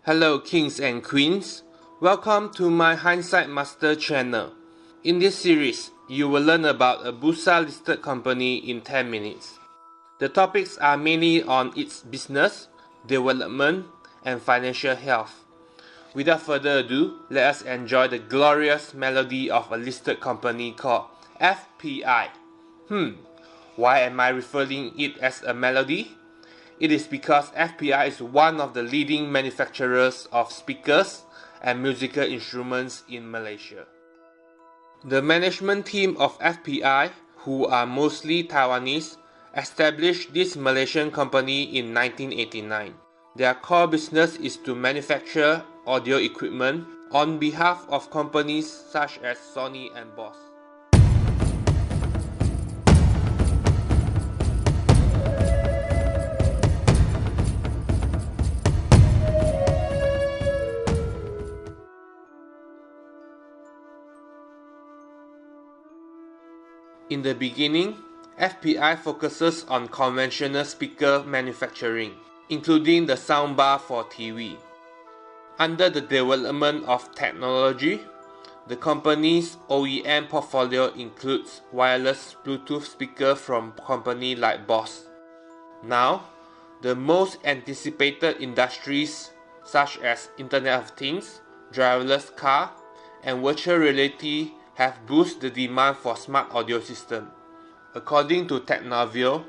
Hello kings and queens, welcome to my Hindsight Master channel. In this series, you will learn about a Bursa-listed company in 10 minutes. The topics are mainly on its business, development, and financial health. Without further ado, let us enjoy the glorious melody of a listed company called FPI. Why am I referring it as a melody? It is because FPI is one of the leading manufacturers of speakers and musical instruments in Malaysia. The management team of FPI, who are mostly Taiwanese, established this Malaysian company in 1989. Their core business is to manufacture audio equipment on behalf of companies such as Sony and Boss. In the beginning, FPI focuses on conventional speaker manufacturing, including the soundbar for TV. Under the development of technology, the company's OEM portfolio includes wireless Bluetooth speakers from companies like Boss. Now, the most anticipated industries such as Internet of Things, driverless car, and virtual reality have boosted the demand for smart audio systems. According to Technavio,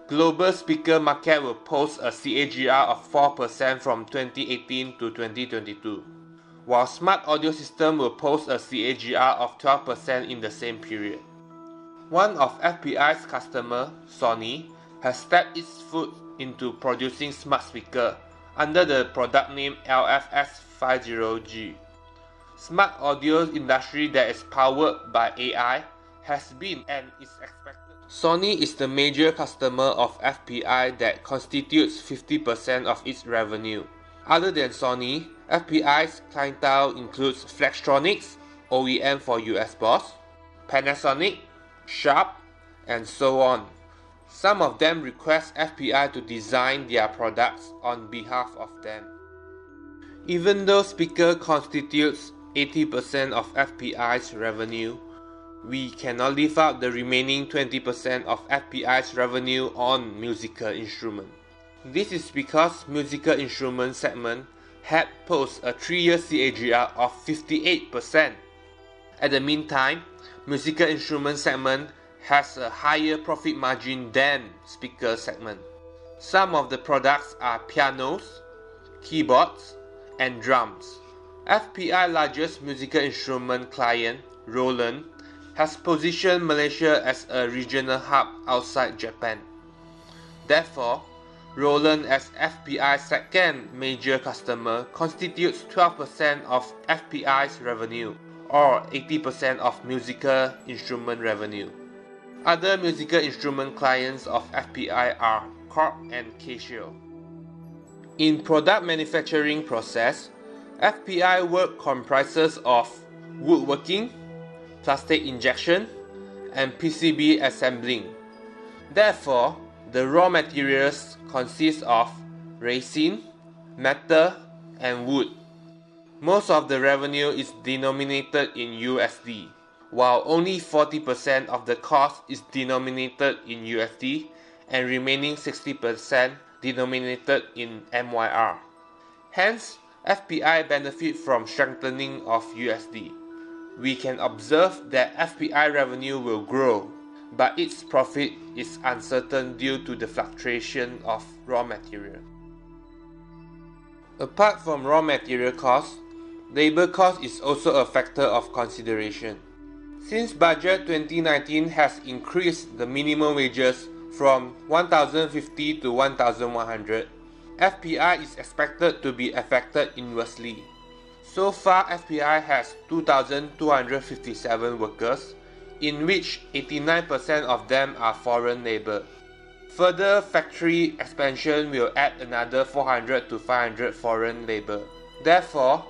global speaker market will post a CAGR of 4% from 2018 to 2022, while smart audio system will post a CAGR of 12% in the same period. One of FPI's customers, Sony, has stepped its foot into producing smart speaker under the product name LFS50G. Smart audio industry that is powered by AI has been and is expected. Sony is the major customer of FPI that constitutes 50% of its revenue. Other than Sony, FPI's clientele includes Flextronics, OEM for US Boss, Panasonic, Sharp, and so on. Some of them request FPI to design their products on behalf of them. Even though speaker constitutes 80% of FPI's revenue, we cannot leave out the remaining 20% of FPI's revenue on musical instrument. This is because musical instrument segment had posted a 3-year CAGR of 58%. At the meantime, musical instrument segment has a higher profit margin than speaker segment. Some of the products are pianos, keyboards, and drums. FPI's largest musical instrument client, Roland, has positioned Malaysia as a regional hub outside Japan. Therefore, Roland as FPI's second major customer constitutes 12% of FPI's revenue, or 80% of musical instrument revenue. Other musical instrument clients of FPI are Korg and Casio. In product manufacturing process, FPI work comprises of woodworking, plastic injection, and PCB assembling. Therefore, the raw materials consist of resin, metal, and wood. Most of the revenue is denominated in USD, while only 40% of the cost is denominated in USD and remaining 60% denominated in MYR. Hence, FPI benefit from strengthening of USD. We can observe that FPI revenue will grow, but its profit is uncertain due to the fluctuation of raw material. Apart from raw material cost, labor cost is also a factor of consideration. Since budget 2019 has increased the minimum wages from 1,050 to 1,100, FPI is expected to be affected inversely. So far, FPI has 2,257 workers, in which 89% of them are foreign labor. Further factory expansion will add another 400 to 500 foreign labor. Therefore,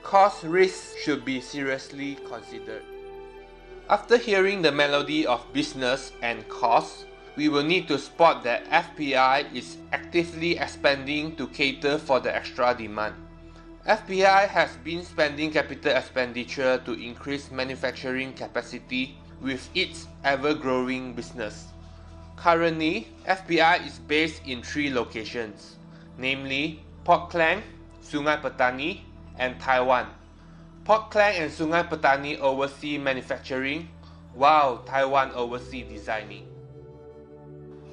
cost risks should be seriously considered. After hearing the melody of business and cost, we will need to spot that FPI is actively expanding to cater for the extra demand. FPI has been spending capital expenditure to increase manufacturing capacity with its ever-growing business. Currently, FPI is based in 3 locations, namely Port Klang, Sungai Petani, and Taiwan. Port Klang and Sungai Petani oversee manufacturing, while Taiwan oversees designing.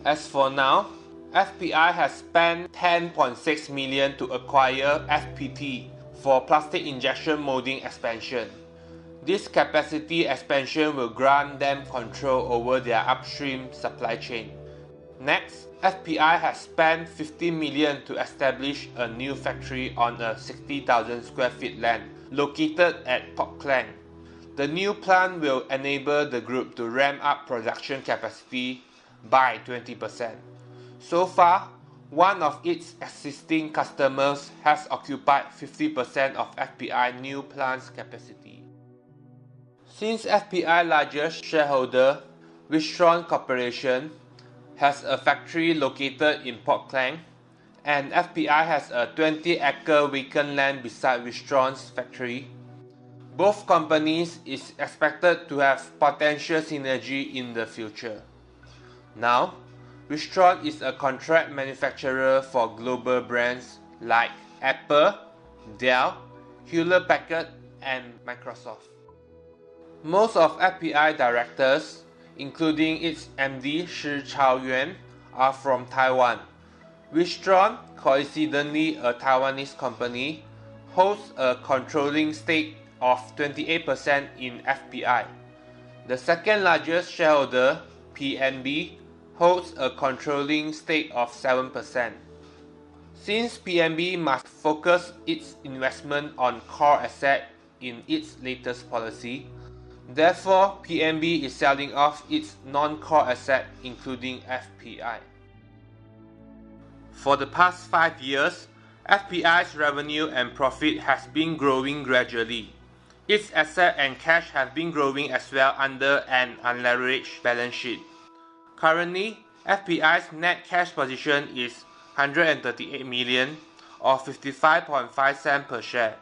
As for now, FPI has spent 10.6 million to acquire FPT for plastic injection molding expansion. This capacity expansion will grant them control over their upstream supply chain. Next, FPI has spent 50 million to establish a new factory on a 60,000 square feet land located at Port Klang. The new plant will enable the group to ramp up production capacity by 20%. So far, one of its existing customers has occupied 50% of FPI new plant's capacity. Since FPI largest shareholder, Wistron Corporation, has a factory located in Port Klang, and FPI has a 20-acre vacant land beside Wistron's factory, both companies is expected to have potential synergy in the future. Now, Wistron is a contract manufacturer for global brands like Apple, Dell, Hewlett-Packard, and Microsoft. Most of FPI directors, including its MD Shi Chaoyuan, are from Taiwan. Wistron, coincidentally a Taiwanese company, holds a controlling stake of 28% in FPI. The second largest shareholder, PNB, holds a controlling stake of 7%. Since PNB must focus its investment on core assets in its latest policy, therefore PNB is selling off its non-core asset including FPI. For the past 5 years, FPI's revenue and profit has been growing gradually. Its asset and cash have been growing as well under an unleveraged balance sheet. Currently, FPI's net cash position is 138 million or 55.5 cents per share.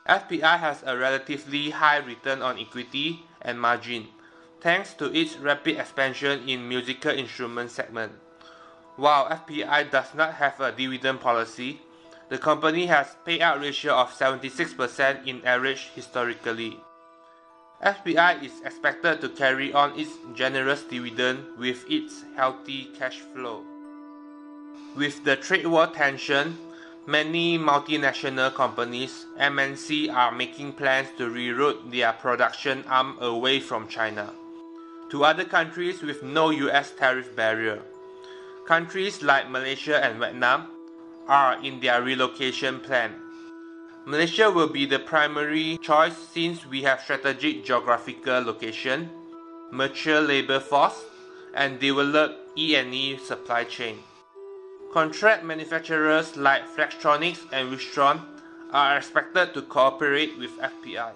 FPI has a relatively high return on equity and margin, thanks to its rapid expansion in musical instrument segment. While FPI does not have a dividend policy, the company has payout ratio of 76% in average historically. FPI is expected to carry on its generous dividend with its healthy cash flow. With the trade war tension, many multinational companies, MNC, are making plans to reroute their production arm away from China to other countries with no US tariff barrier. Countries like Malaysia and Vietnam are in their relocation plan. Malaysia will be the primary choice since we have strategic geographical location, mature labor force, and developed E&E supply chain. Contract manufacturers like Flextronics and Wistron are expected to cooperate with FPI.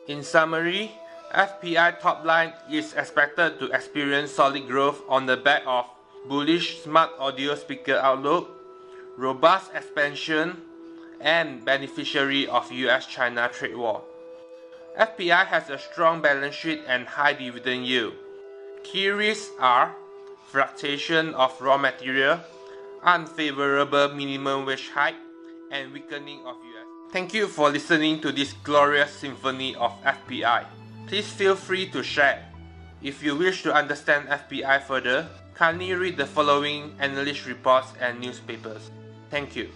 In summary, FPI top line is expected to experience solid growth on the back of bullish smart audio speaker outlook, robust expansion, and beneficiary of US-China trade war. FPI has a strong balance sheet and high dividend yield. Key risks are fluctuation of raw material, unfavorable minimum wage hike, and weakening of US. Thank you for listening to this glorious symphony of FPI. Please feel free to share. If you wish to understand FPI further, kindly read the following analyst reports and newspapers. Thank you.